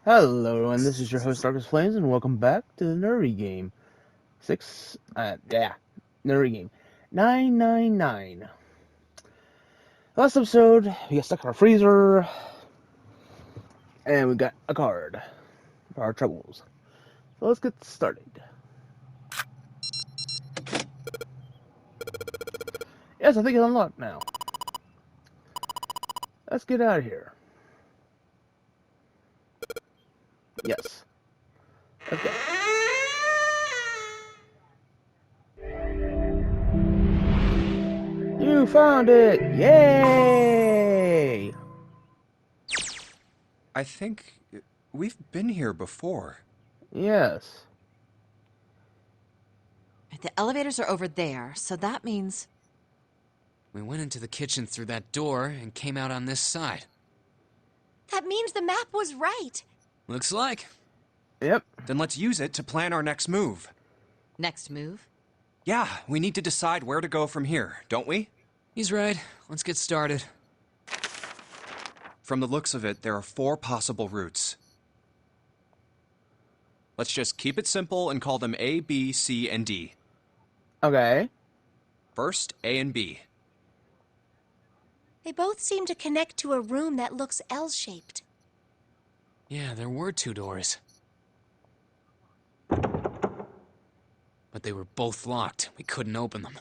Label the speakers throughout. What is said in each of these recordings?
Speaker 1: Hello everyone, this is your host Darkest Flames, and welcome back to the Nonary game. Nonary game. 999. Last episode, we got stuck in our freezer, and we got a card for our troubles. So let's get started. Yes, I think it's unlocked now. Let's get out of here. Yes. Let's go. You found it! Yay!
Speaker 2: I think we've been here before.
Speaker 1: Yes.
Speaker 3: The elevators are over there, so that means...
Speaker 4: We went into the kitchen through that door and came out on this side.
Speaker 5: That means the map was right.
Speaker 4: Looks like.
Speaker 1: Yep.
Speaker 2: Then let's use it to plan our next move.
Speaker 3: Next move?
Speaker 2: Yeah, we need to decide where to go from here, don't we?
Speaker 4: He's right. Let's get started.
Speaker 2: From the looks of it, there are 4 possible routes. Let's just keep it simple and call them A, B, C, and D.
Speaker 1: Okay.
Speaker 2: First, A and B.
Speaker 5: They both seem to connect to a room that looks L-shaped.
Speaker 4: Yeah, there were 2 doors. But they were both locked. We couldn't open them.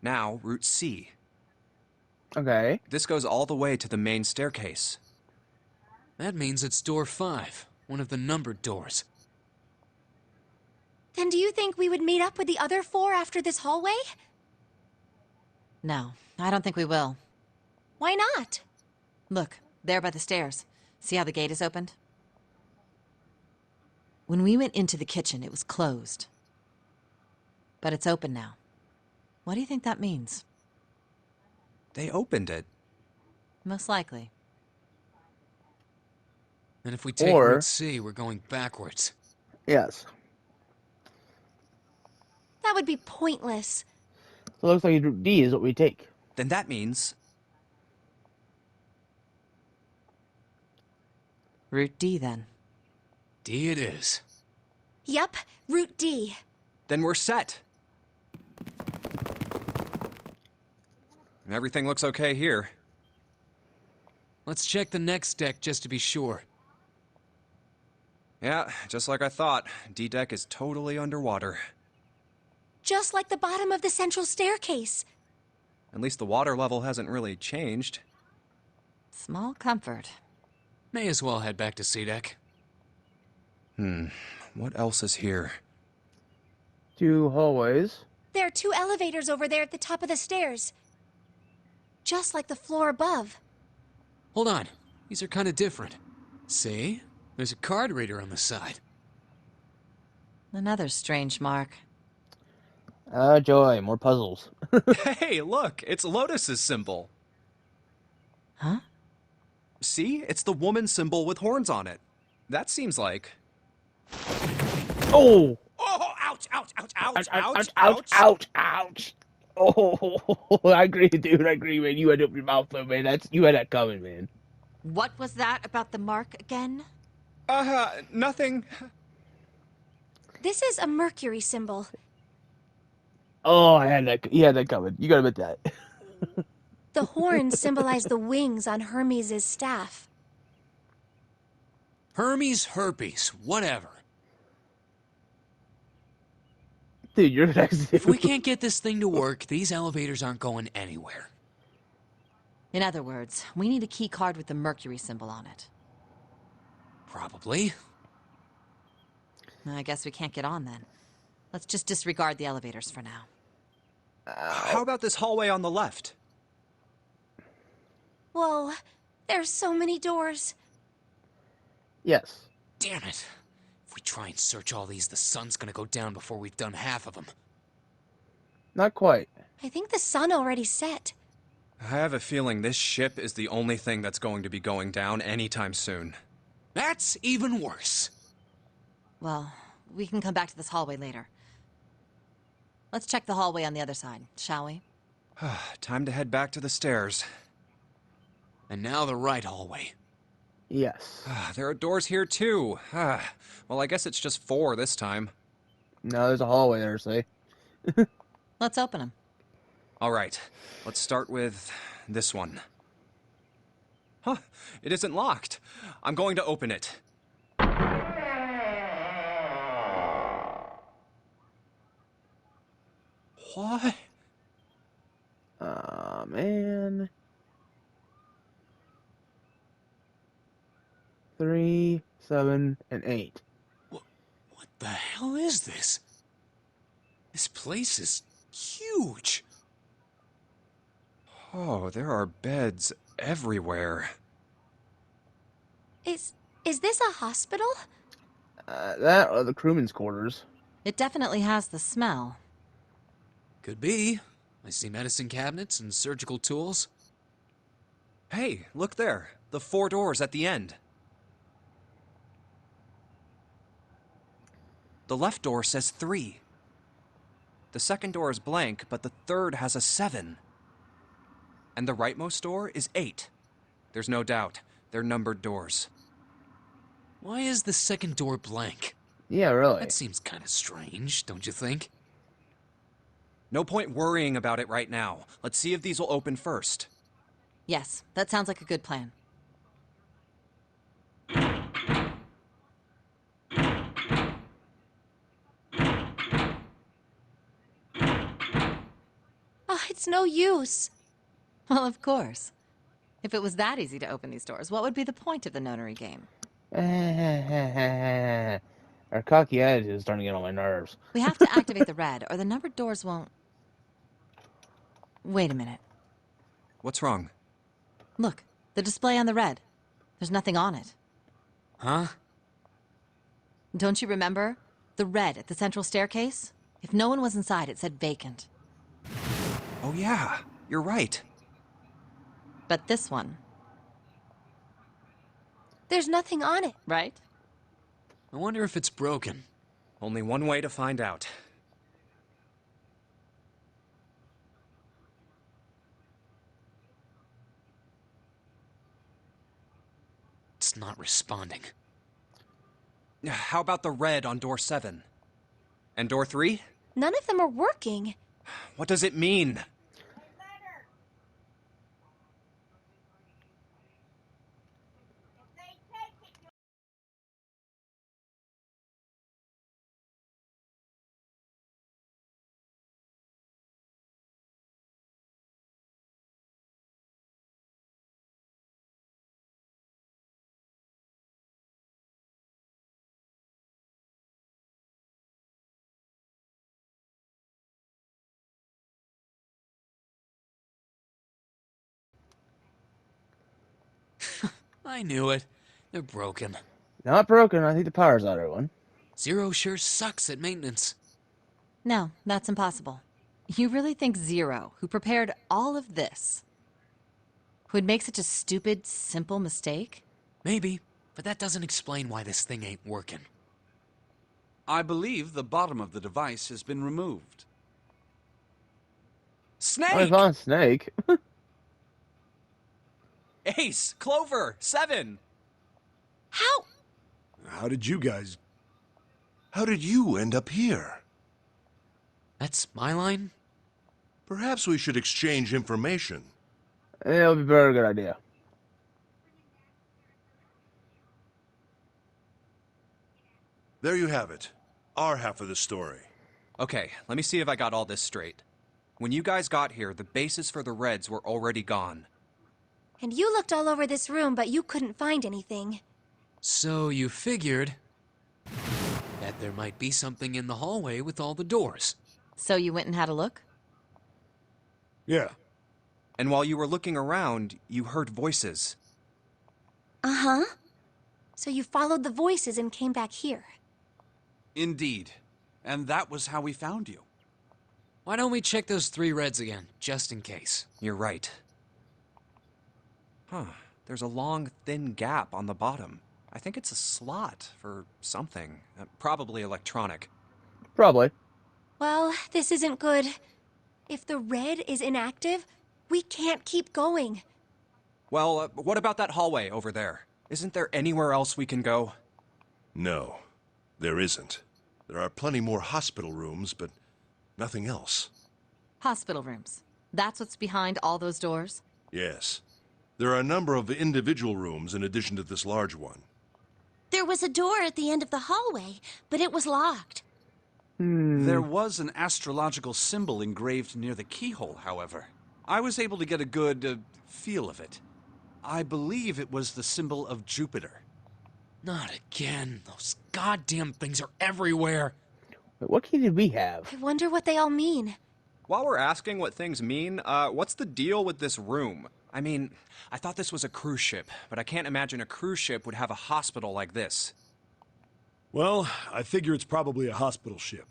Speaker 2: Now, route C.
Speaker 1: Okay.
Speaker 2: This goes all the way to the main staircase.
Speaker 4: That means it's door 5, one of the numbered doors.
Speaker 5: Then do you think we would meet up with the other 4 after this hallway?
Speaker 3: No, I don't think we will.
Speaker 5: Why not?
Speaker 3: Look, there by the stairs. See how the gate is opened? When we went into the kitchen, it was closed. But it's open now. What do you think that means?
Speaker 2: They opened it.
Speaker 3: Most likely.
Speaker 4: And if we take
Speaker 1: Or-
Speaker 4: route C, we're going backwards.
Speaker 1: Yes.
Speaker 5: That would be pointless.
Speaker 1: So it looks like route D is what we take.
Speaker 2: Then that means...
Speaker 3: Route D, then.
Speaker 4: D it is.
Speaker 5: Yup, Route D.
Speaker 2: Then we're set. Everything looks okay here.
Speaker 4: Let's check the next deck just to be sure.
Speaker 2: Yeah, just like I thought. D-deck is totally underwater.
Speaker 5: Just like the bottom of the central staircase.
Speaker 2: At least the water level hasn't really changed.
Speaker 3: Small comfort.
Speaker 4: May as well head back to C deck.
Speaker 2: What else is here?
Speaker 1: 2 hallways.
Speaker 5: There are 2 elevators over there at the top of the stairs. Just like the floor above.
Speaker 4: Hold on. These are kind of different. See? There's a card reader on the side.
Speaker 3: Another strange mark.
Speaker 1: Joy, more puzzles.
Speaker 2: Hey, look! It's Lotus's symbol.
Speaker 3: Huh?
Speaker 2: See? It's the woman symbol with horns on it. That seems like...
Speaker 1: Oh!
Speaker 2: Oh, ouch, ouch, ouch, ouch, ouch,
Speaker 1: ouch, ouch, ouch. Oh, I agree, dude. I agree, man. You had to open your mouth, though, man. You had that coming, man.
Speaker 3: What was that about the mark again?
Speaker 2: Nothing.
Speaker 5: This is a Mercury symbol.
Speaker 1: Oh, I had that. You had that coming. You gotta admit that.
Speaker 5: The horns symbolize the wings on Hermes' staff.
Speaker 4: Hermes, herpes, whatever.
Speaker 1: Dude, you're next.
Speaker 4: If we can't get this thing to work, these elevators aren't going anywhere.
Speaker 3: In other words, we need a key card with the Mercury symbol on it.
Speaker 4: Probably.
Speaker 3: I guess we can't get on then. Let's just disregard the elevators for now.
Speaker 2: How about this hallway on the left?
Speaker 5: Whoa, there's so many doors.
Speaker 1: Yes.
Speaker 4: Damn it. If we try and search all these, the sun's gonna go down before we've done half of them.
Speaker 1: Not quite.
Speaker 5: I think the sun already set.
Speaker 2: I have a feeling this ship is the only thing that's going to be going down anytime soon.
Speaker 4: That's even worse.
Speaker 3: Well, we can come back to this hallway later. Let's check the hallway on the other side, shall we?
Speaker 2: Time to head back to the stairs.
Speaker 4: And now the right hallway.
Speaker 1: Yes.
Speaker 2: There are doors here too. Well, I guess it's just 4 this time.
Speaker 1: No, there's a hallway there, see?
Speaker 3: Let's open them.
Speaker 2: All right, let's start with this one. Huh, it isn't locked. I'm going to open it. What?
Speaker 1: Man. 3, 7, and 8.
Speaker 4: What the hell is this? This place is huge.
Speaker 2: Oh, there are beds everywhere.
Speaker 5: Is this a hospital?
Speaker 1: That are the crewmen's quarters.
Speaker 3: It definitely has the smell.
Speaker 4: Could be. I see medicine cabinets and surgical tools.
Speaker 2: Hey, look there. The 4 doors at the end. The left door says 3. The second door is blank, but the third has a 7. And the rightmost door is 8. There's no doubt. They're numbered doors.
Speaker 4: Why is the second door blank?
Speaker 1: Yeah, really.
Speaker 4: That seems kind of strange, don't you think?
Speaker 2: No point worrying about it right now. Let's see if these will open first.
Speaker 3: Yes, that sounds like a good plan.
Speaker 5: Oh, it's no use.
Speaker 3: Well, of course. If it was that easy to open these doors, what would be the point of the Nonary game?
Speaker 1: Our cocky attitude is starting to get on my nerves.
Speaker 3: We have to activate the red, or the numbered doors won't... Wait a minute.
Speaker 2: What's wrong?
Speaker 3: Look, the display on the red. There's nothing on it.
Speaker 4: Huh?
Speaker 3: Don't you remember? The red at the central staircase? If no one was inside, it said vacant.
Speaker 2: Oh yeah, you're right.
Speaker 3: But this one,
Speaker 5: There's nothing on it.
Speaker 3: right?
Speaker 4: I wonder if it's broken.
Speaker 2: Only one way to find out.
Speaker 4: It's not responding.
Speaker 2: How about the red on door 7? And door 3?
Speaker 5: None of them are working.
Speaker 2: What does it mean?
Speaker 4: I knew it. They're broken.
Speaker 1: Not broken, I think the power's out, everyone.
Speaker 4: Zero sure sucks at maintenance.
Speaker 3: No, that's impossible. You really think Zero, who prepared all of this, would make such a stupid, simple mistake?
Speaker 4: Maybe, but that doesn't explain why this thing ain't working.
Speaker 6: I believe the bottom of the device has been removed.
Speaker 2: Snake!
Speaker 1: I found a snake.
Speaker 2: Ace! Clover! 7!
Speaker 5: How?
Speaker 7: How did you end up here?
Speaker 4: That's my line?
Speaker 7: Perhaps we should exchange information.
Speaker 1: It'll be a very good idea.
Speaker 7: There you have it. Our half of the story.
Speaker 2: Okay, let me see if I got all this straight. When you guys got here, the bases for the Reds were already gone.
Speaker 5: And you looked all over this room, but you couldn't find anything.
Speaker 4: So you figured that there might be something in the hallway with all the doors.
Speaker 3: So you went and had a look?
Speaker 7: Yeah.
Speaker 2: And while you were looking around, you heard voices.
Speaker 5: Uh-huh. So you followed the voices and came back here.
Speaker 6: Indeed. And that was how we found you.
Speaker 4: Why don't we check those 3 reds again, just in case?
Speaker 2: You're right. Huh. There's a long, thin gap on the bottom. I think it's a slot for something. Probably electronic.
Speaker 1: Probably.
Speaker 5: Well, this isn't good. If the red is inactive, we can't keep going.
Speaker 2: Well, what about that hallway over there? Isn't there anywhere else we can go?
Speaker 7: No, there isn't. There are plenty more hospital rooms, but nothing else.
Speaker 3: Hospital rooms. That's what's behind all those doors?
Speaker 7: Yes. There are a number of individual rooms in addition to this large one.
Speaker 5: There was a door at the end of the hallway, but it was locked.
Speaker 6: There was an astrological symbol engraved near the keyhole, however. I was able to get a good feel of it. I believe it was the symbol of Jupiter.
Speaker 4: Not again. Those goddamn things are everywhere.
Speaker 1: Wait, what key did we have?
Speaker 5: I wonder what they all mean.
Speaker 2: While we're asking what things mean, what's the deal with this room? I mean, I thought this was a cruise ship, but I can't imagine a cruise ship would have a hospital like this.
Speaker 8: Well, I figure it's probably a hospital ship.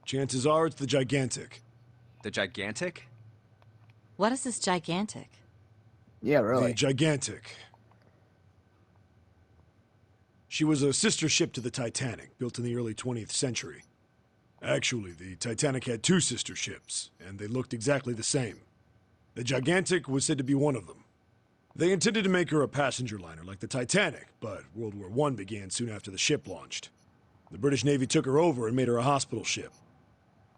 Speaker 8: Chances are it's the Gigantic.
Speaker 2: The Gigantic?
Speaker 3: What is this gigantic?
Speaker 1: Yeah,
Speaker 8: The
Speaker 1: really.
Speaker 8: Gigantic. She was a sister ship to the Titanic, built in the early 20th century. Actually, the Titanic had two sister ships, and they looked exactly the same. The Gigantic was said to be one of them. They intended to make her a passenger liner like the Titanic, but World War I began soon after the ship launched. The British Navy took her over and made her a hospital ship.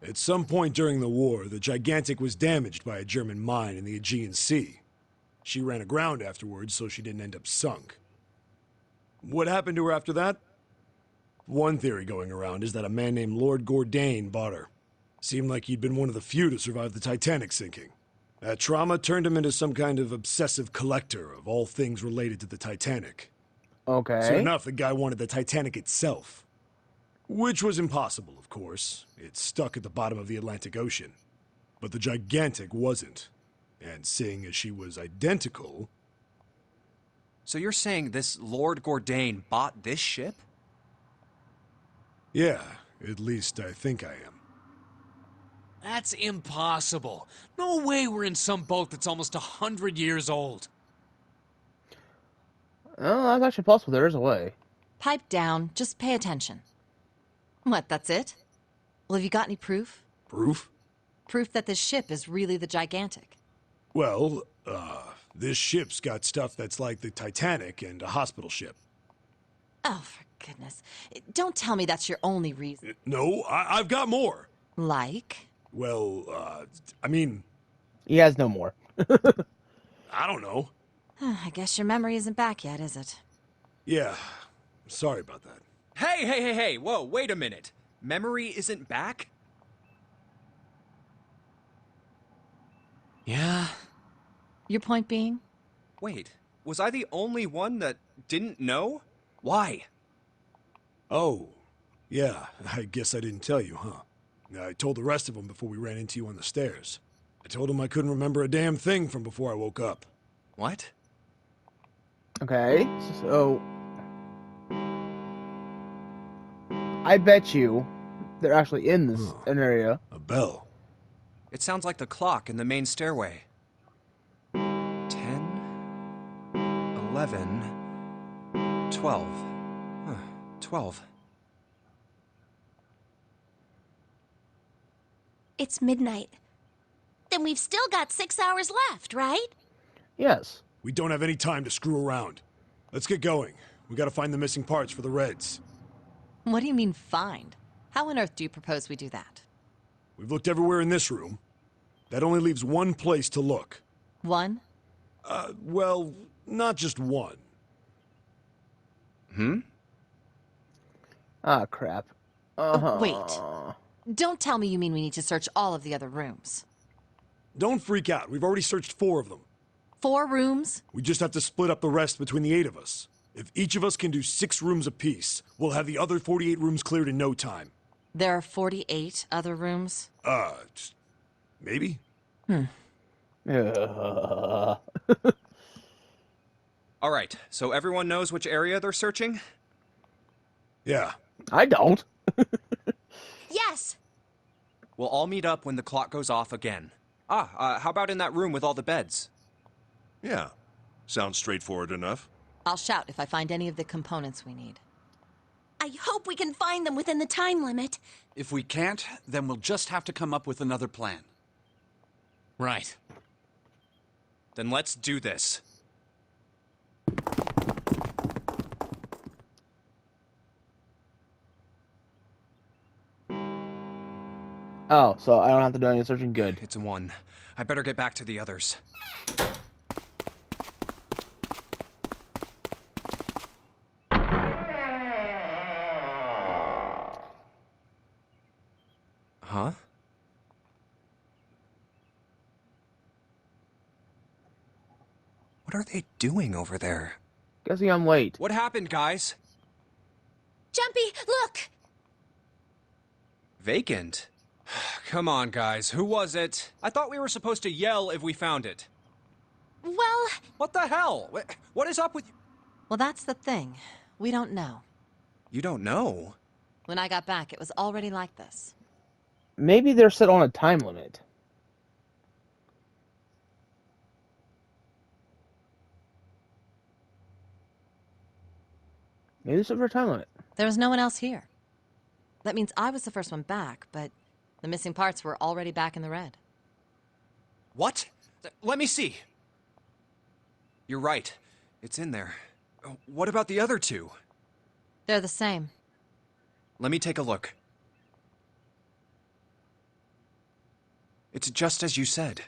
Speaker 8: At some point during the war, the Gigantic was damaged by a German mine in the Aegean Sea. She ran aground afterwards, so she didn't end up sunk. What happened to her after that? One theory going around is that a man named Lord Gourdane bought her. Seemed like he'd been one of the few to survive the Titanic sinking. That trauma turned him into some kind of obsessive collector of all things related to the Titanic. Soon
Speaker 1: Okay.
Speaker 8: enough, the guy wanted the Titanic itself. Which was impossible, of course. It's stuck at the bottom of the Atlantic Ocean. But the Gigantic wasn't. And seeing as she was identical...
Speaker 2: So you're saying this Lord Gourdane bought this ship?
Speaker 8: Yeah, at least I think I am.
Speaker 4: That's impossible. No way we're in some boat that's almost 100 years old.
Speaker 1: Oh, that's actually possible. There is a way.
Speaker 3: Pipe down. Just pay attention. What, that's it? Well, have you got any proof?
Speaker 8: Proof?
Speaker 3: Proof that this ship is really the gigantic.
Speaker 8: Well, this ship's got stuff that's like the Titanic and a hospital ship.
Speaker 3: Oh, for goodness. Don't tell me that's your only reason.
Speaker 8: No, I've got more.
Speaker 3: Like?
Speaker 8: Well, I mean,
Speaker 1: He has no more.
Speaker 8: I don't know.
Speaker 3: I guess your memory isn't back yet, is it?
Speaker 8: Yeah, sorry about that.
Speaker 2: Hey, whoa, wait a minute. Memory isn't back?
Speaker 4: Yeah?
Speaker 3: Your point being?
Speaker 2: Wait, was I the only one that didn't know? Why?
Speaker 8: Oh, yeah, I guess I didn't tell you, huh? I told the rest of them before we ran into you on the stairs. I told them I couldn't remember a damn thing from before I woke up.
Speaker 2: What?
Speaker 1: Okay, so I bet you they're actually in this an area.
Speaker 8: A bell.
Speaker 2: It sounds like the clock in the main stairway. 10, 11, 12. Huh, 12.
Speaker 5: It's midnight. Then we've still got 6 hours left, right?
Speaker 1: Yes.
Speaker 8: We don't have any time to screw around. Let's get going. We gotta find the missing parts for the Reds.
Speaker 3: What do you mean, find? How on earth do you propose we do that?
Speaker 8: We've looked everywhere in this room. That only leaves one place to look.
Speaker 3: One?
Speaker 8: Well, not just one.
Speaker 1: Ah, crap.
Speaker 3: Wait. Don't tell me you mean we need to search all of the other rooms.
Speaker 8: Don't freak out. We've already searched 4 of them.
Speaker 3: 4 rooms?
Speaker 8: We just have to split up the rest between the 8 of us. If each of us can do 6 rooms apiece, we'll have the other 48 rooms cleared in no time.
Speaker 3: There are 48 other rooms?
Speaker 8: Maybe?
Speaker 2: All right, so everyone knows which area they're searching?
Speaker 8: Yeah.
Speaker 1: I don't.
Speaker 5: Yes.
Speaker 2: We'll all meet up when the clock goes off again. How about in that room with all the beds?
Speaker 7: Yeah. Sounds straightforward enough.
Speaker 3: I'll shout if I find any of the components we need.
Speaker 5: I hope we can find them within the time limit.
Speaker 6: If we can't, then we'll just have to come up with another plan.
Speaker 4: Right.
Speaker 2: Then let's do this.
Speaker 1: Oh, so I don't have to do any searching. Good.
Speaker 2: It's 1. I better get back to the others. Huh? What are they doing over there?
Speaker 1: Guessing I'm late.
Speaker 2: What happened, guys?
Speaker 5: Jumpy, look!
Speaker 2: Vacant? Come on, guys. Who was it? I thought we were supposed to yell if we found it.
Speaker 5: Well,
Speaker 2: What the hell? What is up with you?
Speaker 3: Well, that's the thing. We don't know.
Speaker 2: You don't know?
Speaker 3: When I got back, it was already like this.
Speaker 1: Maybe they're set on a time limit. Maybe they're set for a time limit.
Speaker 3: There was no one else here. That means I was the first one back, but the missing parts were already back in the red.
Speaker 2: What? Let me see. You're right. It's in there. What about the other 2?
Speaker 3: They're the same.
Speaker 2: Let me take a look. It's just as you said.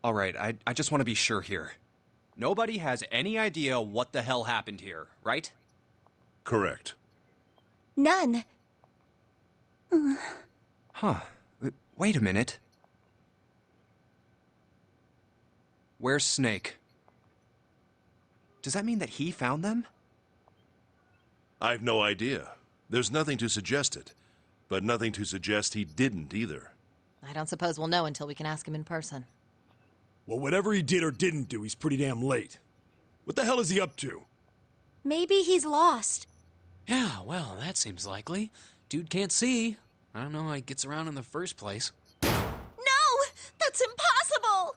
Speaker 2: All right, I just want to be sure here. Nobody has any idea what the hell happened here, right?
Speaker 7: Correct.
Speaker 5: none.
Speaker 2: Huh. Wait a minute. Where's Snake? Does that mean that he found them?
Speaker 7: I've no idea. There's nothing to suggest it, but nothing to suggest he didn't either.
Speaker 3: I don't suppose we'll know until we can ask him in person.
Speaker 8: Well, whatever he did or didn't do, he's pretty damn late. What the hell is he up to?
Speaker 5: Maybe he's lost.
Speaker 4: Yeah, well, that seems likely. Dude can't see. I don't know how he gets around in the first place.
Speaker 5: No! That's impossible!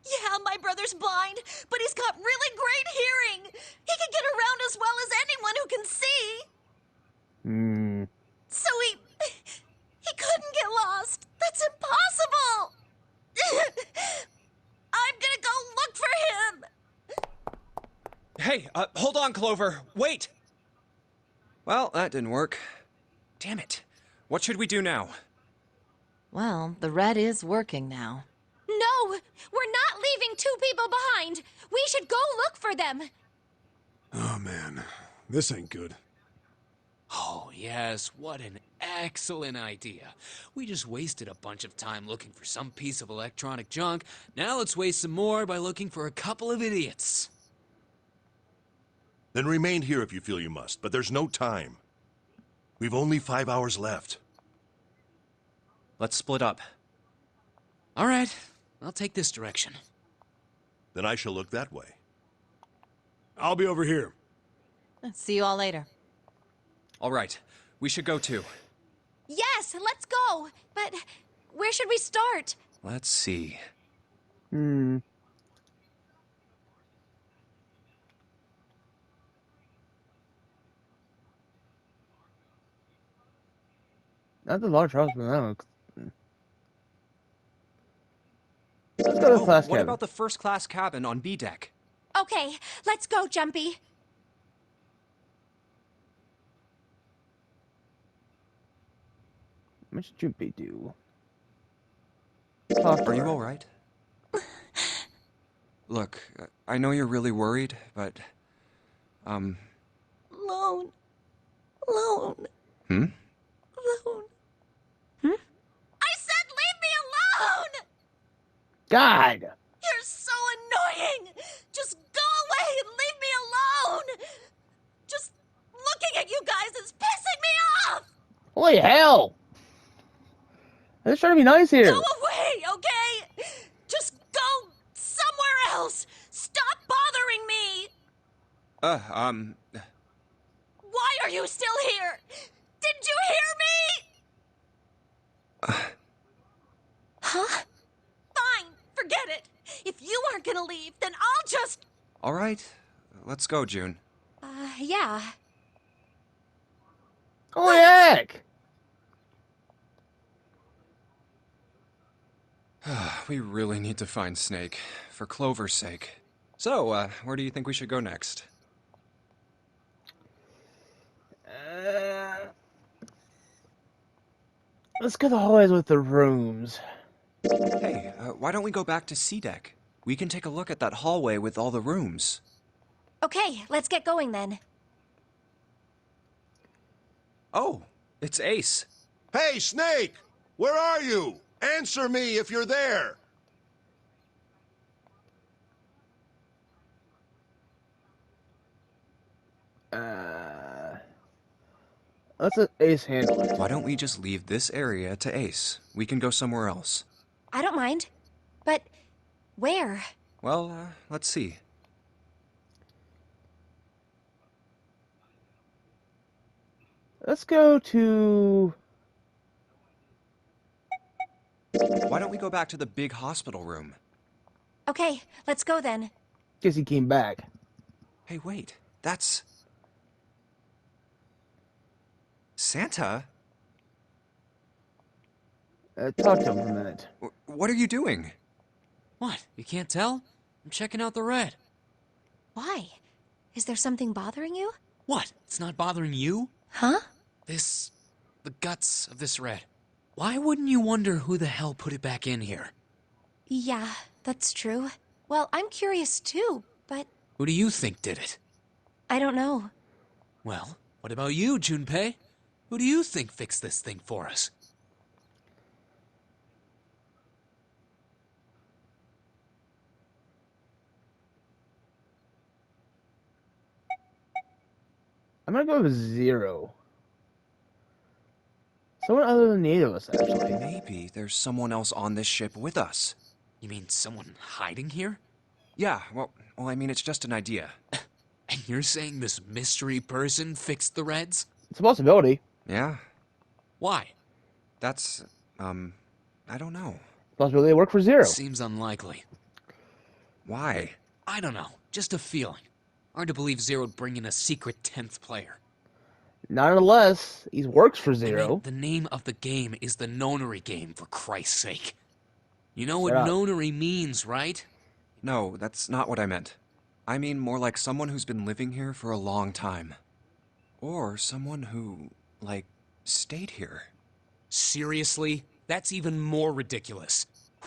Speaker 5: Yeah, my brother's blind, but he's got really great hearing. He can get around as well as anyone who can see.
Speaker 1: Hmm.
Speaker 5: So he couldn't get lost. That's impossible. I'm gonna go look for him.
Speaker 2: Hey, hold on, Clover. Wait! Well, that didn't work. Damn it. What should we do now?
Speaker 3: Well, the red is working now.
Speaker 5: No, we're not leaving 2 people behind. We should go look for them.
Speaker 8: Oh, man. This ain't good.
Speaker 4: Oh, yes, what an excellent idea. We just wasted a bunch of time looking for some piece of electronic junk. Now let's waste some more by looking for a couple of idiots.
Speaker 7: Then remain here if you feel you must, but there's no time. We've only 5 hours left.
Speaker 2: Let's split up.
Speaker 4: All right, I'll take this direction.
Speaker 7: Then I shall look that way.
Speaker 8: I'll be over here.
Speaker 3: See you all later.
Speaker 2: All right, we should go too.
Speaker 5: Yes, let's go. But where should we start?
Speaker 2: Let's see.
Speaker 1: Hmm. Not the large house, but no. Let's go to the class
Speaker 2: What
Speaker 1: cabin.
Speaker 2: about the first class cabin on B deck?
Speaker 5: Okay, let's go, Jumpy.
Speaker 1: How much did Jumpy do?
Speaker 2: Are you all right? Look, I know you're really worried, but
Speaker 5: Lone.
Speaker 2: Hmm?
Speaker 5: Lone. I said leave me alone!
Speaker 1: God!
Speaker 5: You're so annoying! Just go away and leave me alone! Just looking at you guys is pissing me off!
Speaker 1: Holy hell! I'm just trying to be nice here.
Speaker 5: Go away, okay? Just go somewhere else! Stop bothering me! Why are you still here? Didn't you hear me? Huh? Fine, forget it. If you aren't gonna leave, then I'll just...
Speaker 2: all right. Let's go, June.
Speaker 5: Yeah.
Speaker 1: Holy heck!
Speaker 2: We really need to find Snake, for Clover's sake. So, where do you think we should go next?
Speaker 1: Let's go the hallways with the rooms.
Speaker 2: Hey, why don't we go back to C deck? We can take a look at that hallway with all the rooms.
Speaker 5: Okay, let's get going then.
Speaker 2: Oh, it's Ace.
Speaker 7: Hey, Snake! Where are you? Answer me if you're there!
Speaker 1: Let's let Ace handle it.
Speaker 2: Why don't we just leave this area to Ace? We can go somewhere else.
Speaker 5: I don't mind. But where?
Speaker 2: Well, let's see.
Speaker 1: Let's go to...
Speaker 2: Why don't we go back to the big hospital room?
Speaker 5: Okay, let's go then.
Speaker 1: Guess he came back.
Speaker 2: Hey, wait. That's... Santa?
Speaker 1: Talk to him for a minute.
Speaker 2: What are you doing?
Speaker 4: What? You can't tell? I'm checking out the red.
Speaker 5: Why? Is there something bothering you?
Speaker 4: What? It's not bothering you?
Speaker 5: Huh?
Speaker 4: The guts of this red. Why wouldn't you wonder who the hell put it back in here?
Speaker 5: Yeah, that's true. Well, I'm curious too, but
Speaker 4: Who do you think did it?
Speaker 5: I don't know.
Speaker 4: Well, what about you, Junpei? Who do you think fixed this thing for us?
Speaker 1: I'm gonna go with 0. Someone other than the 8 of us, actually.
Speaker 2: Maybe there's someone else on this ship with us.
Speaker 4: You mean someone hiding here?
Speaker 2: Yeah, well, I mean, it's just an idea.
Speaker 4: And you're saying this mystery person fixed the reds?
Speaker 1: It's a possibility.
Speaker 2: Yeah,
Speaker 4: Why?
Speaker 2: that's, I don't know.
Speaker 1: Possibility they work for 0.
Speaker 4: Seems unlikely.
Speaker 2: Why?
Speaker 4: I don't know. Just a feeling. Hard to believe Zero'd bring in a secret 10th player.
Speaker 1: Not unless he works for
Speaker 4: And
Speaker 1: 0.
Speaker 4: the name of the game is the Nonary game, for Christ's sake. You know what
Speaker 1: Shut up.
Speaker 4: Nonary means, right?
Speaker 2: No, that's not what I meant. I mean more like someone who's been living here for a long time. Or someone who, like, stayed here.
Speaker 4: Seriously? That's even more ridiculous.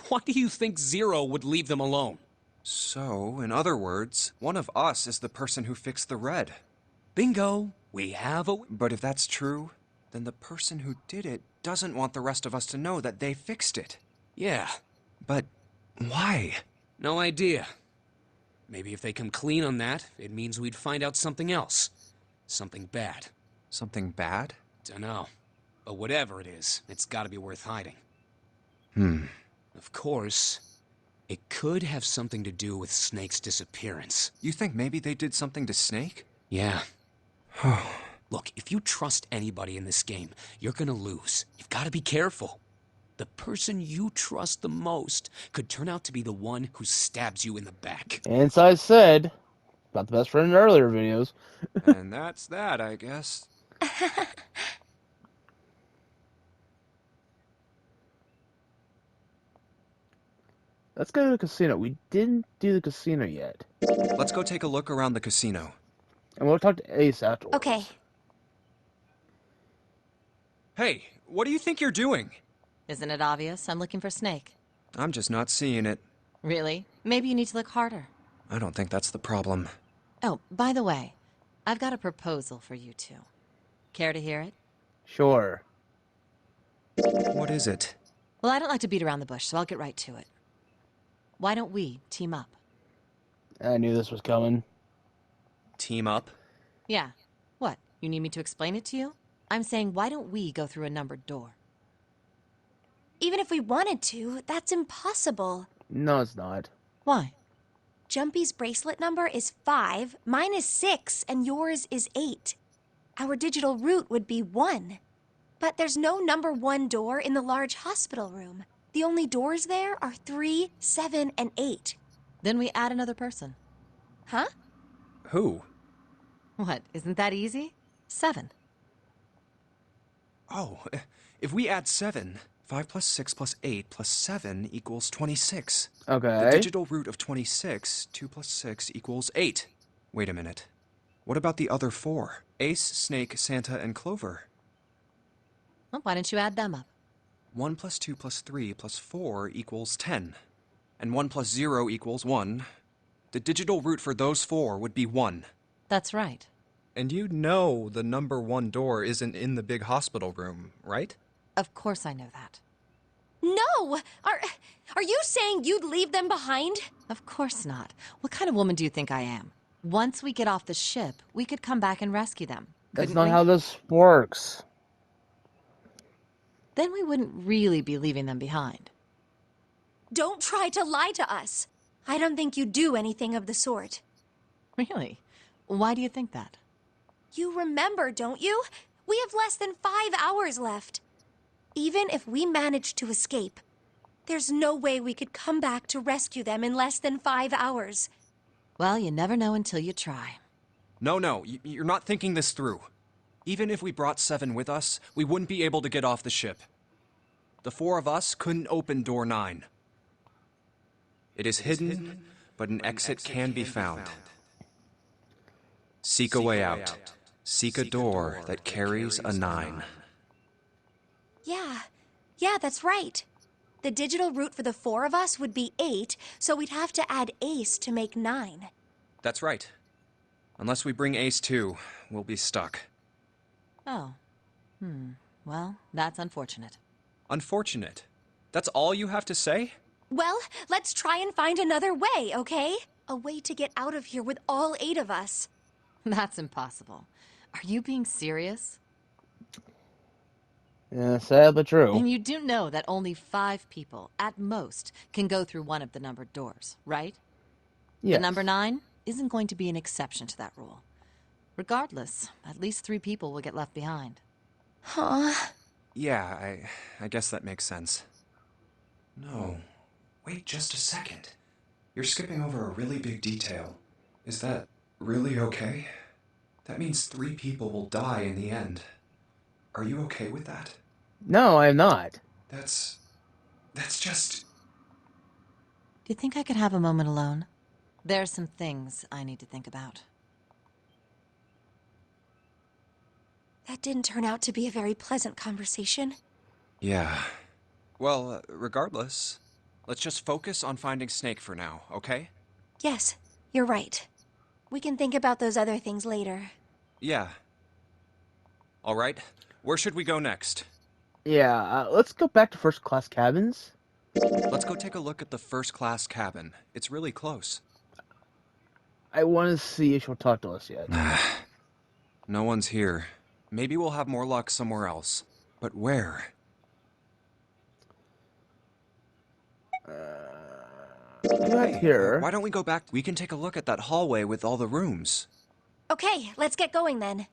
Speaker 4: Why do you think Zero would leave them alone?
Speaker 2: So, in other words, one of us is the person who fixed the red.
Speaker 4: Bingo! We have a...
Speaker 2: But if that's true, then the person who did it doesn't want the rest of us to know that they fixed it.
Speaker 4: Yeah,
Speaker 2: But why?
Speaker 4: no idea. Maybe if they come clean on that, it means we'd find out something else. Something bad.
Speaker 2: Something bad?
Speaker 4: Dunno. But whatever it is, it's gotta be worth hiding. Of course, it could have something to do with Snake's disappearance.
Speaker 2: You think maybe they did something to Snake?
Speaker 4: Yeah. Look, if you trust anybody in this game, you're gonna lose. You've gotta be careful. The person you trust the most could turn out to be the one who stabs you in the back.
Speaker 1: And as I said, about the best friend in earlier videos.
Speaker 2: And that's that, I guess.
Speaker 1: Let's go to the casino. We didn't do the casino yet.
Speaker 2: Let's go take a look around the casino.
Speaker 1: And we'll talk to Ace afterwards.
Speaker 5: Okay.
Speaker 2: Hey, what do you think you're doing?
Speaker 3: Isn't it obvious? I'm looking for Snake.
Speaker 2: I'm just not seeing it.
Speaker 3: Really? Maybe you need to look harder.
Speaker 2: I don't think that's the problem.
Speaker 3: Oh, by the way, I've got a proposal for you two. Care to hear it?
Speaker 1: Sure.
Speaker 2: What is it?
Speaker 3: Well, I don't like to beat around the bush, so I'll get right to it. Why don't we team up?
Speaker 1: I knew this was coming.
Speaker 2: Team up?
Speaker 3: Yeah. What? You need me to explain it to you? I'm saying, why don't we go through a numbered door?
Speaker 5: Even if we wanted to, that's impossible.
Speaker 1: No, it's not.
Speaker 3: Why?
Speaker 5: Jumpy's bracelet number is 5, mine is 6, and yours is 8. Our digital route would be 1. But there's no number 1 door in the large hospital room. The only doors there are 3, 7, and 8.
Speaker 3: Then we add another person.
Speaker 5: Huh?
Speaker 2: Who?
Speaker 3: What, isn't that easy? 7.
Speaker 2: Oh, if we add 7, 5 plus 6 plus 8 plus 7 equals 26.
Speaker 1: Okay.
Speaker 2: The digital root of 26, 2 plus 6 equals 8. Wait a minute. What about the other 4? Ace, Snake, Santa, and Clover.
Speaker 3: Well, why don't you add them up?
Speaker 2: 1 plus 2 plus 3 plus 4 equals 10. And 1 plus 0 equals 1. The digital root for those four would be 1.
Speaker 3: That's right.
Speaker 2: And you know the number 1 door isn't in the big hospital room, right?
Speaker 3: Of course I know that.
Speaker 5: No! Are you saying you'd leave them behind?
Speaker 3: Of course not. What kind of woman do you think I am? Once we get off the ship, we could come back and rescue them.
Speaker 1: That's
Speaker 3: Couldn't
Speaker 1: not
Speaker 3: we?
Speaker 1: how this works.
Speaker 3: Then we wouldn't really be leaving them behind.
Speaker 5: Don't try to lie to us. I don't think you'd do anything of the sort.
Speaker 3: Really? Why do you think that?
Speaker 5: You remember, don't you? We have less than 5 hours left. Even if we manage to escape, there's no way we could come back to rescue them in less than 5 hours.
Speaker 3: Well, you never know until you try.
Speaker 2: No, you're not thinking this through. Even if we brought 7 with us, we wouldn't be able to get off the ship. The 4 of us couldn't open door 9. It is hidden, but an exit can be found. Seek a way out. Seek a door that carries a 9.
Speaker 5: Yeah, that's right. The digital root for the 4 of us would be 8, so we'd have to add Ace to make 9.
Speaker 2: That's right. Unless we bring Ace too, we'll be stuck.
Speaker 3: Oh. Well, that's unfortunate.
Speaker 2: Unfortunate. That's all you have to say?
Speaker 5: Well, let's try and find another way, okay? A way to get out of here with all 8 of us.
Speaker 3: That's impossible. Are you being serious?
Speaker 1: Yeah, sad but true.
Speaker 3: And you do know that only 5 people, at most, can go through one of the numbered doors, right?
Speaker 1: Yes.
Speaker 3: The number 9 isn't going to be an exception to that rule. Regardless, at least 3 people will get left behind.
Speaker 5: Huh?
Speaker 2: Yeah, I guess that makes sense. No. Wait just a second. You're skipping over a really big detail. Is that really okay? That means 3 people will die in the end. Are you okay with that?
Speaker 1: No, I'm not.
Speaker 2: That's just...
Speaker 3: Do you think I could have a moment alone? There are some things I need to think about.
Speaker 5: That didn't turn out to be a very pleasant conversation.
Speaker 2: Yeah. Well, regardless, let's just focus on finding Snake for now, okay?
Speaker 5: Yes, you're right. We can think about those other things later.
Speaker 2: Yeah. All right. Where should we go next?
Speaker 1: Yeah, let's go back to first class cabins.
Speaker 2: Let's go take a look at the first class cabin. It's really close.
Speaker 1: I want to see if she'll talk to us yet.
Speaker 2: No one's here. Maybe we'll have more luck somewhere else. But where?
Speaker 1: Not here.
Speaker 2: Why don't we go back? We can take a look at that hallway with all the rooms.
Speaker 5: Okay, let's get going then.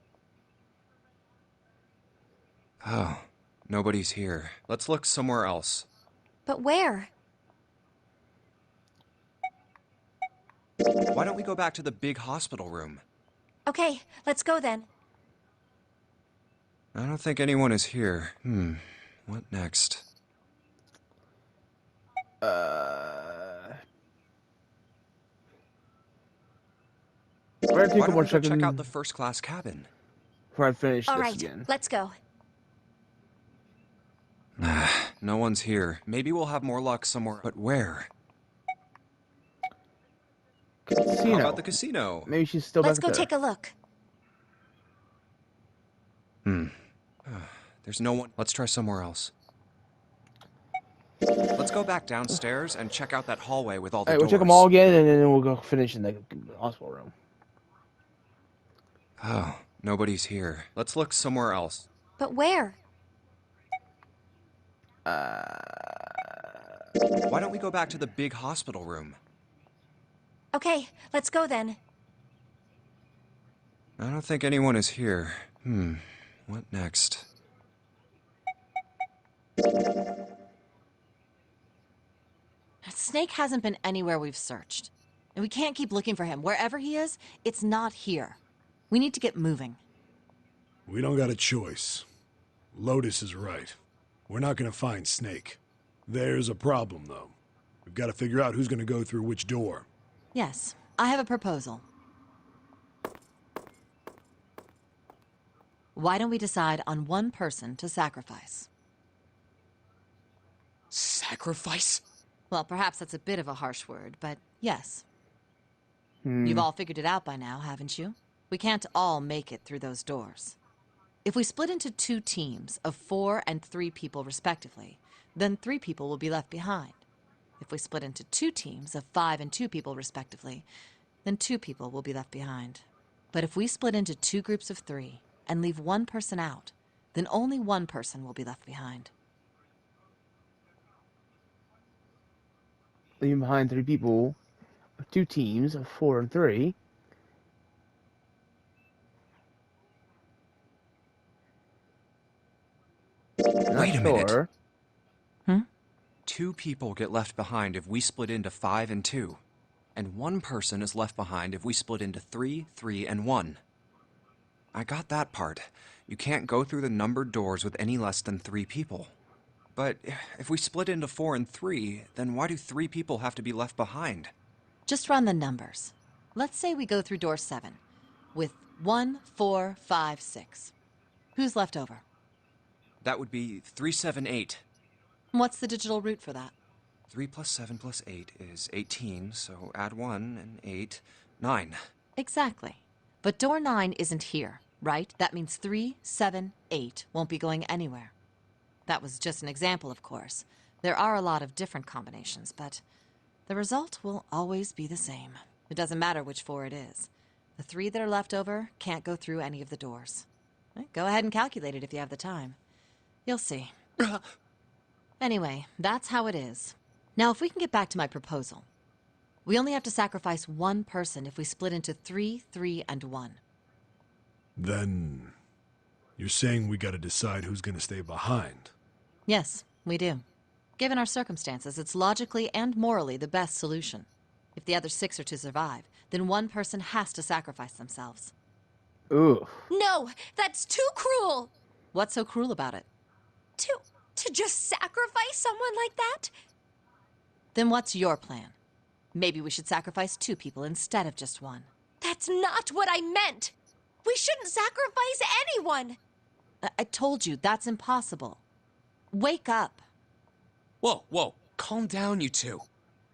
Speaker 2: Oh, nobody's here. Let's look somewhere else.
Speaker 5: But where?
Speaker 2: Why don't we go back to the big hospital room?
Speaker 5: Okay, let's go then.
Speaker 2: I don't think anyone is here. What next?
Speaker 1: We're gonna take
Speaker 2: Why
Speaker 1: a
Speaker 2: don't
Speaker 1: more
Speaker 2: we go check
Speaker 1: second
Speaker 2: out the first class cabin?
Speaker 1: before I finish
Speaker 5: All
Speaker 1: this
Speaker 5: right,
Speaker 1: again.
Speaker 5: let's go.
Speaker 2: No one's here. Maybe we'll have more luck somewhere. But where?
Speaker 1: Casino.
Speaker 2: How about the casino?
Speaker 1: Maybe she's still
Speaker 5: Let's
Speaker 1: back
Speaker 5: go
Speaker 1: there.
Speaker 5: take a look.
Speaker 2: There's no one. Let's try somewhere else. Let's go back downstairs and check out that hallway with all the
Speaker 1: Alright,
Speaker 2: doors.
Speaker 1: we'll check them all again, and then we'll go finish in the hospital room.
Speaker 2: Oh, nobody's here. Let's look somewhere else.
Speaker 5: But where?
Speaker 2: Why don't we go back to the big hospital room?
Speaker 5: Okay, let's go then.
Speaker 2: I don't think anyone is here. What next?
Speaker 3: Snake hasn't been anywhere we've searched. And we can't keep looking for him. Wherever he is, it's not here. We need to get moving.
Speaker 8: We don't got a choice. Lotus is right. We're not gonna find Snake. There's a problem, though. We've got to figure out who's gonna go through which door.
Speaker 3: Yes, I have a proposal. Why don't we decide on one person to sacrifice?
Speaker 4: Sacrifice?
Speaker 3: Well, perhaps that's a bit of a harsh word, but yes.
Speaker 1: Hmm.
Speaker 3: You've all figured it out by now, haven't you? We can't all make it through those doors. If we split into 2 teams of 4 and 3 people respectively, then 3 people will be left behind. If we split into 2 teams of 5 and 2 people respectively, then 2 people will be left behind. But if we split into 2 groups of 3 and leave 1 person out, then only 1 person will be left behind.
Speaker 1: Leaving behind 3 people, 2 teams of 4 and 3.
Speaker 2: Wait a minute.
Speaker 3: Hmm?
Speaker 2: 2 people get left behind if we split into 5 and 2. And 1 person is left behind if we split into 3, 3, and 1. I got that part. You can't go through the numbered doors with any less than 3 people. But if we split into 4 and 3, then why do 3 people have to be left behind?
Speaker 3: Just run the numbers. Let's say we go through door 7 with 1, 4, 5, 6. Who's left over?
Speaker 2: That would be 3, 7, 8.
Speaker 3: What's the digital root for that?
Speaker 2: 3 plus 7 plus 8 is 18, so add 1 and 8, 9.
Speaker 3: Exactly. But door 9 isn't here, right? That means 3, 7, 8 won't be going anywhere. That was just an example, of course. There are a lot of different combinations, but the result will always be the same. It doesn't matter which 4 it is. The 3 that are left over can't go through any of the doors. Go ahead and calculate it if you have the time. You'll see. Anyway, that's how it is. Now, if we can get back to my proposal. We only have to sacrifice 1 person if we split into 3, 3, and 1.
Speaker 8: Then you're saying we gotta decide who's gonna stay behind.
Speaker 3: Yes, we do. Given our circumstances, it's logically and morally the best solution. If the other 6 are to survive, then 1 person has to sacrifice themselves.
Speaker 1: Ooh.
Speaker 5: No, that's too cruel.
Speaker 3: What's so cruel about it?
Speaker 5: To just sacrifice someone like that?
Speaker 3: Then what's your plan? Maybe we should sacrifice 2 people instead of just 1.
Speaker 5: That's not what I meant. We shouldn't sacrifice anyone.
Speaker 3: I told you, that's impossible. Wake up.
Speaker 4: Whoa, whoa, calm down, you two.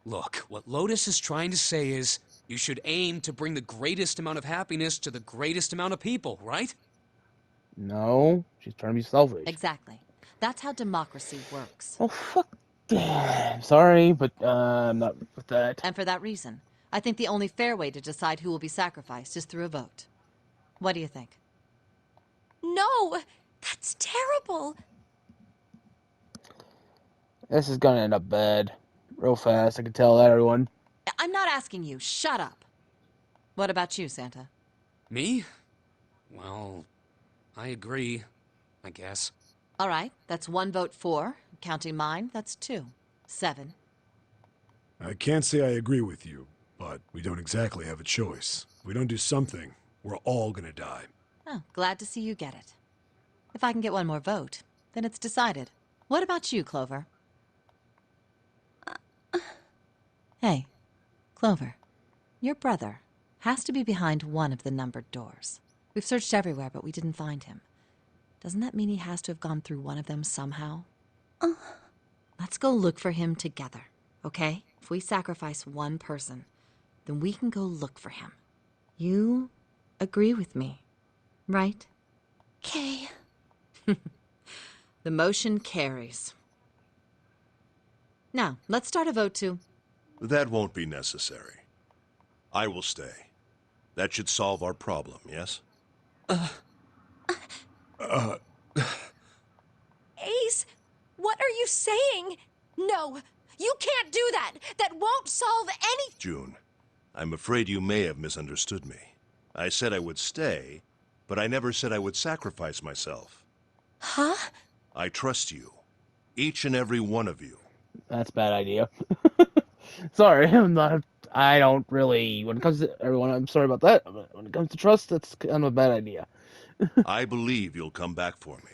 Speaker 4: Look, what Lotus is trying to say is, you should aim to bring the greatest amount of happiness to the greatest amount of people, right?
Speaker 1: No, she's trying to be selfish.
Speaker 3: Exactly. That's how democracy works.
Speaker 1: Oh, fuck. I'm sorry, but I'm not with that.
Speaker 3: And for that reason, I think the only fair way to decide who will be sacrificed is through a vote. What do you think?
Speaker 5: No, that's terrible.
Speaker 1: This is gonna end up bad. Real fast, I can tell that, everyone.
Speaker 3: I'm not asking you. Shut up. What about you, Santa?
Speaker 4: Me? Well, I agree, I guess.
Speaker 3: All right, that's 1 vote for. Counting mine, that's 2. 7.
Speaker 8: I can't say I agree with you, but we don't exactly have a choice. If we don't do something, we're all gonna die.
Speaker 3: Oh, glad to see you get it. If I can get 1 more vote, then it's decided. What about you, Clover? Hey, Clover, your brother has to be behind one of the numbered doors. We've searched everywhere, but we didn't find him. Doesn't that mean he has to have gone through one of them somehow? Let's go look for him together, okay? If we sacrifice 1 person, then we can go look for him. You agree with me, right?
Speaker 5: Okay.
Speaker 3: The motion carries. Now, let's start a vote to...
Speaker 7: That won't be necessary. I will stay. That should solve our problem, yes?
Speaker 5: Ace, what are you saying? No, you can't do that. That won't solve any...
Speaker 7: June, I'm afraid you may have misunderstood me. I said I would stay, but I never said I would sacrifice myself.
Speaker 5: Huh?
Speaker 7: I trust you. Each and every one of you.
Speaker 1: That's a bad idea. Sorry, I don't really, when it comes to everyone, I'm sorry about that. But when it comes to trust, that's kind of a bad idea.
Speaker 7: I believe you'll come back for me.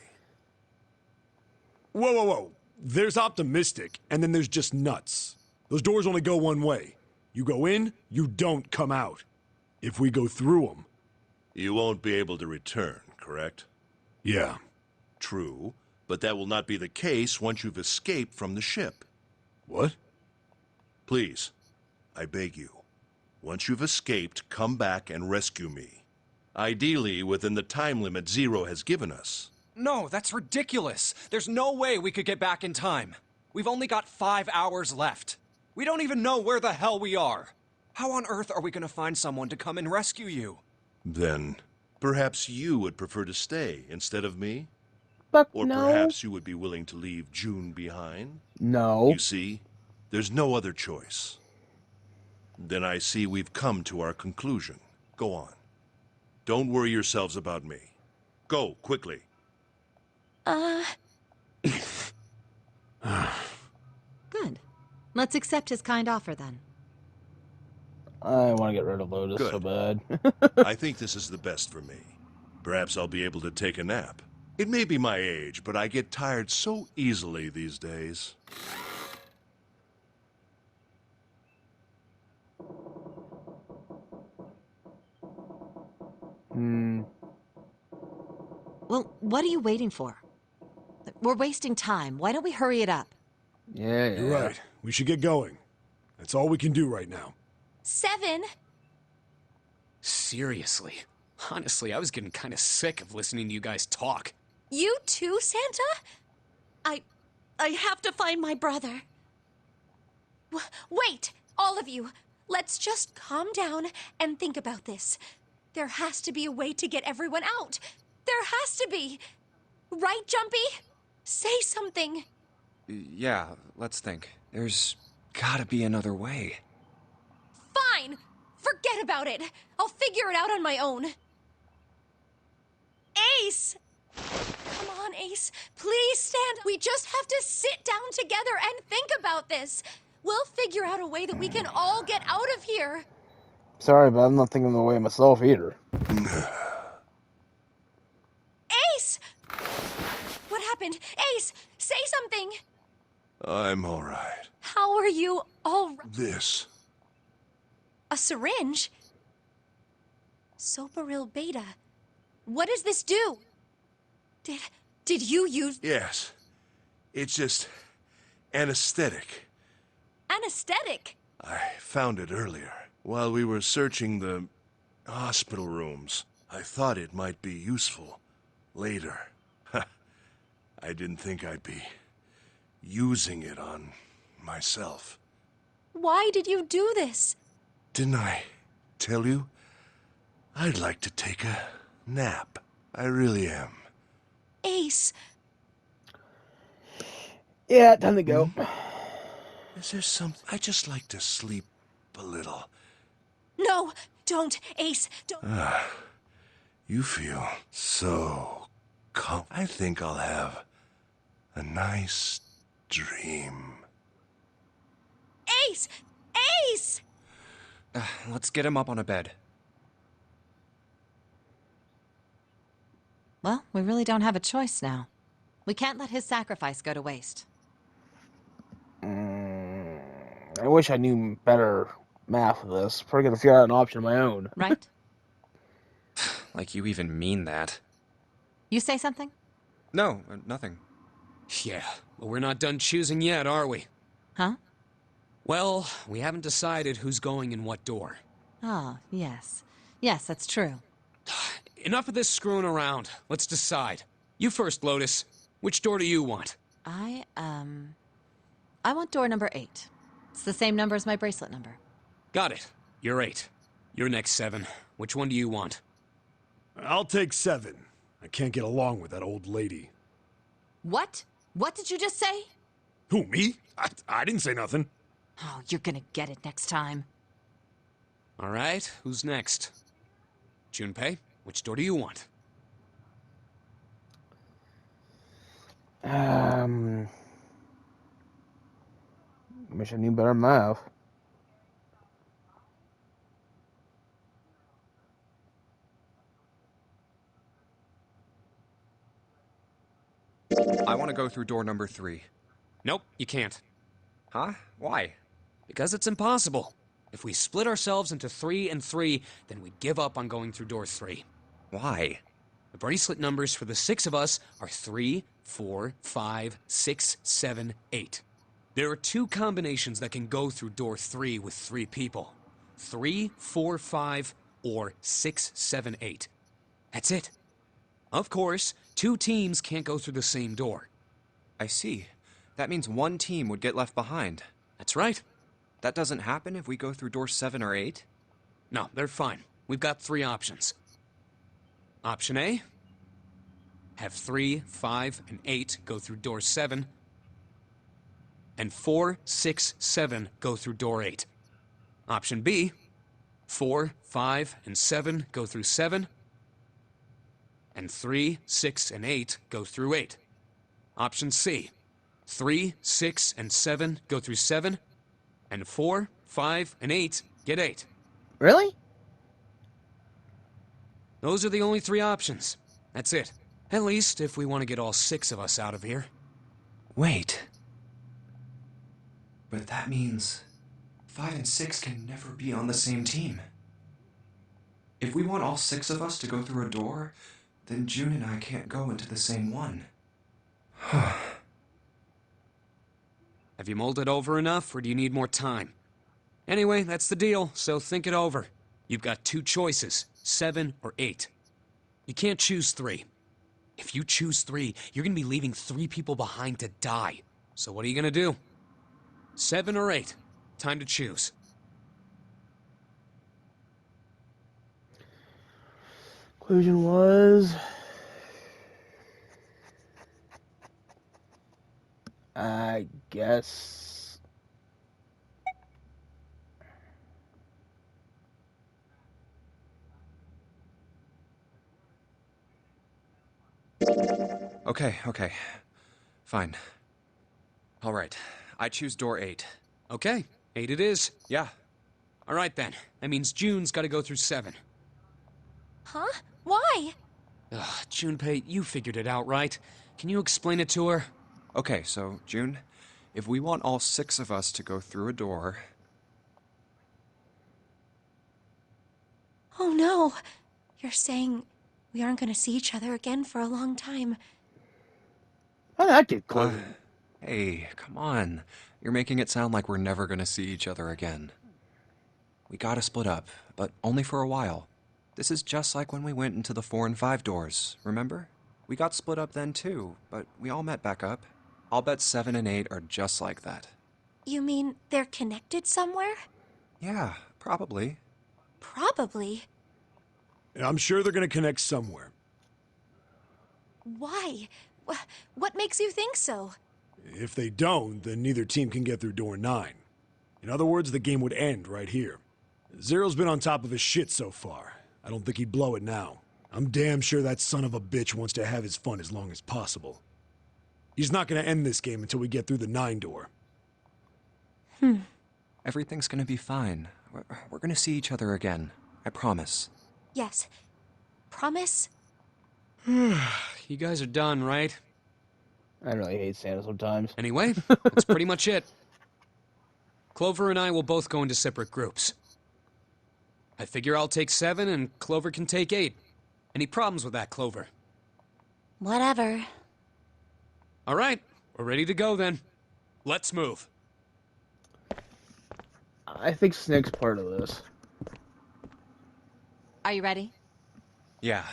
Speaker 8: Whoa, whoa, whoa. There's optimistic, and then there's just nuts. Those doors only go one way. You go in, you don't come out. If we go through them...
Speaker 7: You won't be able to return, correct?
Speaker 8: Yeah.
Speaker 7: True, but that will not be the case once you've escaped from the ship.
Speaker 8: What?
Speaker 7: Please, I beg you. Once you've escaped, come back and rescue me. Ideally, within the time limit Zero has given us.
Speaker 2: No, that's ridiculous. There's no way we could get back in time. We've only got 5 hours left. We don't even know where the hell we are. How on earth are we gonna find someone to come and rescue you?
Speaker 7: Then, perhaps you would prefer to stay instead of me?
Speaker 1: Fuck
Speaker 7: Or
Speaker 1: no.
Speaker 7: perhaps you would be willing to leave June behind?
Speaker 1: No.
Speaker 7: You see, there's no other choice. Then I see we've come to our conclusion. Go on. Don't worry yourselves about me. Go, quickly.
Speaker 3: Good. Let's accept his kind offer then.
Speaker 1: I want to get rid of Lotus so
Speaker 7: Good.
Speaker 1: bad.
Speaker 7: I think this is the best for me. Perhaps I'll be able to take a nap. It may be my age, but I get tired so easily these days.
Speaker 3: Well, what are you waiting for? We're wasting time. Why don't we hurry it up?
Speaker 1: Yeah,
Speaker 8: You're right. We should get going. That's all we can do right now.
Speaker 5: 7.
Speaker 4: Seriously. Honestly, I was getting kind of sick of listening to you guys talk.
Speaker 5: You too, Santa? I have to find my brother. Wait, all of you. Let's just calm down and think about this. There has to be a way to get everyone out. There has to be. Right, Jumpy? Say something.
Speaker 2: Yeah, let's think. There's gotta be another way.
Speaker 5: Fine. Forget about it. I'll figure it out on my own. Ace! Come on, Ace. Please stand. We just have to sit down together and think about this. We'll figure out a way that we can all get out of here.
Speaker 1: Sorry, but I'm not thinking the way myself either.
Speaker 5: Ace! What happened? Ace, say something.
Speaker 7: I'm all right.
Speaker 5: How are you all right?
Speaker 7: This.
Speaker 5: A syringe? Soparil beta. What does this do? Did you use
Speaker 7: Yes. It's just anesthetic.
Speaker 5: anesthetic?
Speaker 7: I found it earlier. While we were searching the hospital rooms, I thought it might be useful later. I didn't think I'd be using it on myself.
Speaker 5: Why did you do this?
Speaker 7: Didn't I tell you? I'd like to take a nap. I really am.
Speaker 5: Ace,
Speaker 1: Yeah, time to go.
Speaker 7: Is there something? I just like to sleep a little.
Speaker 5: no, don't. Ace, don't.
Speaker 7: You feel so calm. I think I'll have a nice dream.
Speaker 5: Ace! Ace!
Speaker 2: Let's get him up on a bed.
Speaker 3: Well, we really don't have a choice now. We can't let his sacrifice go to waste.
Speaker 1: I wish I knew better math of this. Probably gonna figure out an option of my own.
Speaker 3: Right?
Speaker 2: Like you even mean that.
Speaker 3: You say something?
Speaker 2: No, nothing.
Speaker 4: Yeah, but we're not done choosing yet, are we?
Speaker 3: Huh?
Speaker 4: Well, we haven't decided who's going in what door.
Speaker 3: Oh, yes. Yes, that's true.
Speaker 4: Enough of this screwing around. Let's decide. You first, Lotus. Which door do you want?
Speaker 3: I want door number 8. It's the same number as my bracelet number.
Speaker 4: Got it. You're 8. You're next, 7. Which one do you want?
Speaker 8: I'll take 7. I can't get along with that old lady.
Speaker 3: What? What did you just say?
Speaker 8: Who, me? I didn't say nothing.
Speaker 3: Oh, you're gonna get it next time.
Speaker 4: All right, who's next? Junpei, which door do you want?
Speaker 1: Wish I knew better math.
Speaker 2: I want to go through door number 3.
Speaker 4: Nope, you can't.
Speaker 2: Huh? Why?
Speaker 4: Because it's impossible. If we split ourselves into 3 and 3, then we give up on going through door 3.
Speaker 2: Why?
Speaker 4: The bracelet numbers for the 6 of us are 3, 4, 5, 6, 7, 8. There are 2 combinations that can go through door 3 with 3 people. 3, 4, 5, or 6, 7, 8. That's it. Of course, 2 teams can't go through the same door.
Speaker 2: I see. That means one team would get left behind.
Speaker 4: That's right.
Speaker 2: That doesn't happen if we go through door 7 or 8?
Speaker 4: No, they're fine. We've got 3 options. Option A, have 3, 5, and 8 go through door 7, and 4, 6, 7 go through door 8. Option B, 4, 5, and 7 go through 7, and 3, 6, and 8 go through 8. Option C, 3, 6, and 7 go through 7, and 4, 5, and 8 get 8.
Speaker 1: Really?
Speaker 4: Those are the only 3 options. That's it. At least if we want to get all 6 of us out of here.
Speaker 2: Wait. But that means 5 and 6 can never be on the same team. If we want all 6 of us to go through a door, then June and I can't go into the same one.
Speaker 4: Have you mulled it over enough, or do you need more time? Anyway, that's the deal, so think it over. You've got 2 choices, 7 or 8. You can't choose 3. If you choose 3, you're gonna be leaving 3 people behind to die. So what are you gonna do? 7 or 8? Time to choose.
Speaker 1: Conclusion was... I guess...
Speaker 2: Okay. Fine. All right. I choose door 8.
Speaker 4: Okay, 8 it is.
Speaker 2: Yeah.
Speaker 4: All right then. That means June's gotta go through 7.
Speaker 5: Huh? Why?
Speaker 4: Ugh, Junpei, you figured it out, right? Can you explain it to her?
Speaker 2: Okay, so, June, if we want all 6 of us to go through a door...
Speaker 5: Oh no. You're saying we aren't going to see each other again for a long time.
Speaker 1: How did that get close?
Speaker 2: Hey, come on. You're making it sound like we're never gonna see each other again. We gotta split up, but only for a while. This is just like when we went into the 4 and 5 doors, remember? We got split up then too, but we all met back up. I'll bet 7 and 8 are just like that.
Speaker 5: You mean they're connected somewhere?
Speaker 2: Yeah, probably.
Speaker 5: Probably.
Speaker 8: I'm sure they're gonna connect somewhere.
Speaker 5: Why? What makes you think so?
Speaker 8: If they don't, then neither team can get through door 9. In other words, the game would end right here. Zero's been on top of his shit so far. I don't think he'd blow it now. I'm damn sure that son of a bitch wants to have his fun as long as possible. He's not gonna end this game until we get through the 9 door.
Speaker 2: Everything's gonna be fine. We're gonna see each other again. I promise.
Speaker 5: Yes. Promise?
Speaker 4: You guys are done, right?
Speaker 1: I really hate Santa sometimes.
Speaker 4: Anyway, that's pretty much it. Clover and I will both go into separate groups. I figure I'll take 7 and Clover can take 8. Any problems with that, Clover?
Speaker 5: Whatever.
Speaker 4: All right, we're ready to go then. Let's move.
Speaker 1: I think Snake's part of this.
Speaker 3: Are you ready?
Speaker 2: Yeah.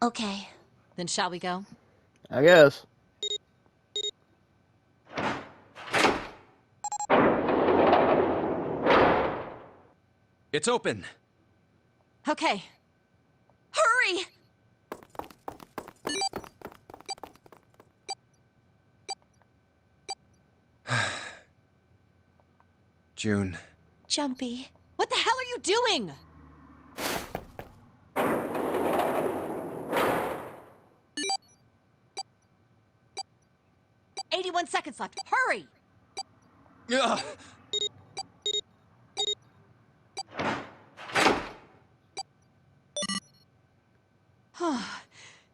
Speaker 5: Okay.
Speaker 3: Then shall we go?
Speaker 1: I guess.
Speaker 2: It's open!
Speaker 3: Okay.
Speaker 5: Hurry!
Speaker 2: June.
Speaker 5: Jumpy.
Speaker 3: What the hell are you doing? "81 seconds left. Hurry!"
Speaker 2: Ugh.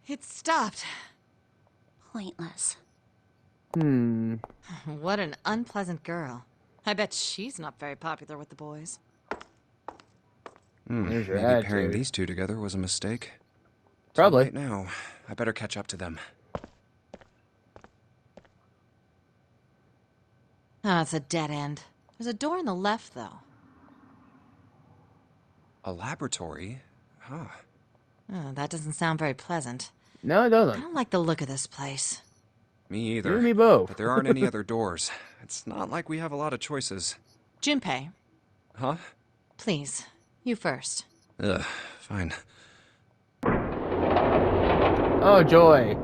Speaker 3: It stopped.
Speaker 5: Pointless.
Speaker 3: What an unpleasant girl. I bet she's not very popular with the boys.
Speaker 1: There's your
Speaker 2: Maybe pairing
Speaker 1: attitude.
Speaker 2: these two together was a mistake.
Speaker 1: Probably.
Speaker 2: Right now, I better catch up to them.
Speaker 3: Oh, it's a dead end. There's a door on the left, though.
Speaker 2: A laboratory? Huh.
Speaker 3: Oh, that doesn't sound very pleasant.
Speaker 1: No, it
Speaker 3: I
Speaker 1: doesn't.
Speaker 3: don't like the look of this place.
Speaker 2: Me
Speaker 1: You
Speaker 2: either.
Speaker 1: and me both.
Speaker 2: But there aren't any other doors. It's not like we have a lot of choices.
Speaker 3: Junpei,
Speaker 2: Huh?
Speaker 3: please. You first.
Speaker 2: Ugh, fine.
Speaker 1: Oh, joy.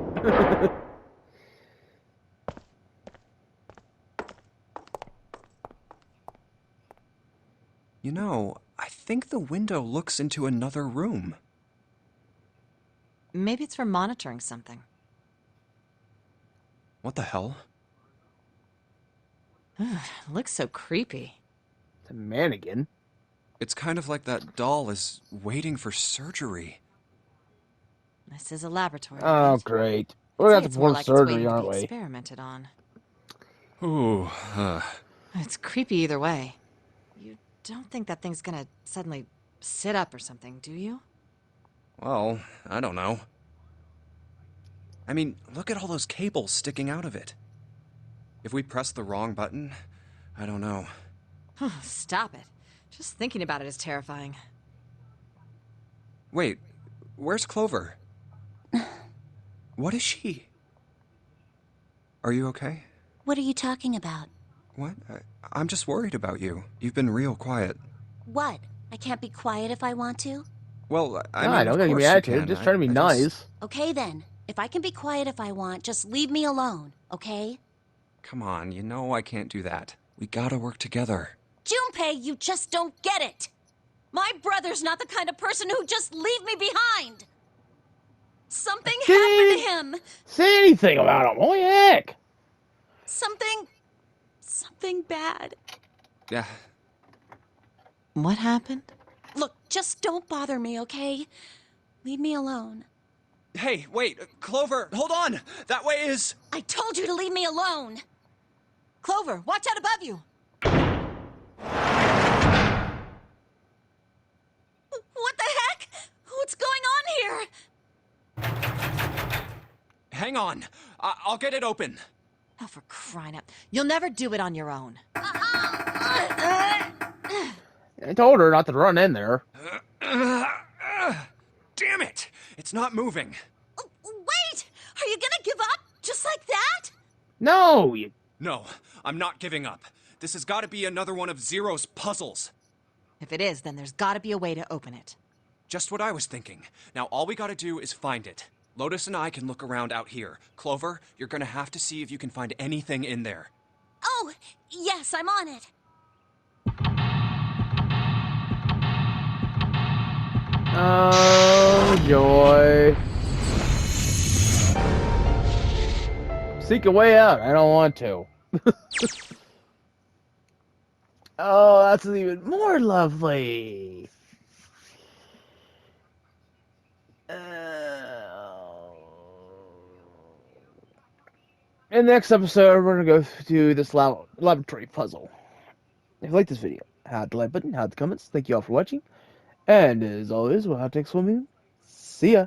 Speaker 2: You know, I think the window looks into another room.
Speaker 3: Maybe it's for monitoring something.
Speaker 2: What the hell?
Speaker 3: It looks so creepy.
Speaker 1: It's a mannequin.
Speaker 2: It's kind of like that doll is waiting for surgery.
Speaker 3: This is a laboratory,
Speaker 1: Oh,
Speaker 3: right?
Speaker 1: great.
Speaker 3: I'd
Speaker 1: We're
Speaker 3: say
Speaker 1: going to
Speaker 3: it's
Speaker 1: perform
Speaker 3: more like
Speaker 1: surgery,
Speaker 3: it's waiting to
Speaker 1: aren't
Speaker 3: be
Speaker 1: we?
Speaker 3: experimented on.
Speaker 2: Ooh,
Speaker 3: It's creepy either way. You don't think that thing's gonna suddenly sit up or something, do you?
Speaker 2: well, I don't know. I mean, look at all those cables sticking out of it. If we press the wrong button, I don't know.
Speaker 3: Stop it. Just thinking about it is terrifying.
Speaker 2: Wait, where's Clover? What is she? Are you okay?
Speaker 9: What are you talking about?
Speaker 2: What? I'm just worried about you. You've been real quiet.
Speaker 9: What? I can't be quiet if I want to?
Speaker 2: Well, I
Speaker 1: God,
Speaker 2: mean,
Speaker 1: don't
Speaker 2: of
Speaker 1: gotta give me
Speaker 2: course you
Speaker 1: attitude.
Speaker 2: can.
Speaker 1: Just trying to be
Speaker 2: I just-
Speaker 1: nice.
Speaker 9: Okay then. If I can be quiet if I want, just leave me alone, okay?
Speaker 2: Come on, you know I can't do that. We gotta work together.
Speaker 9: Junpei, you just don't get it! My brother's not the kind of person who'd just leave me behind! Something happened to him!
Speaker 1: Say anything about him. Holy heck.
Speaker 9: Something bad.
Speaker 2: Yeah.
Speaker 3: What happened?
Speaker 9: Look, just don't bother me, okay? Leave me alone.
Speaker 2: Hey, wait, Clover, hold on! That way is...
Speaker 9: I told you to leave me alone!
Speaker 3: Clover, watch out above you!
Speaker 9: What the heck? What's going on here?
Speaker 2: Hang on. I'll get it open.
Speaker 3: Oh, for crying out. You'll never do it on your own.
Speaker 1: I told her not to run in there.
Speaker 2: Damn it! It's not moving.
Speaker 9: Wait! Are you gonna give up? Just like that?
Speaker 1: No, you...
Speaker 2: No, I'm not giving up. This has got to be another one of Zero's puzzles.
Speaker 3: If it is, then there's gotta be a way to open it.
Speaker 2: Just what I was thinking. Now all we gotta do is find it. Lotus and I can look around out here. Clover, you're gonna have to see if you can find anything in there.
Speaker 9: Oh, yes, I'm on it.
Speaker 1: Oh, joy. Seek a way out. I don't want to. Oh, that's even more lovely. In the next episode, we're going to go through this laboratory puzzle. If you like this video, hit the like button, hit the comments. Thank you all for watching. And as always, we'll have to next swimming. See ya.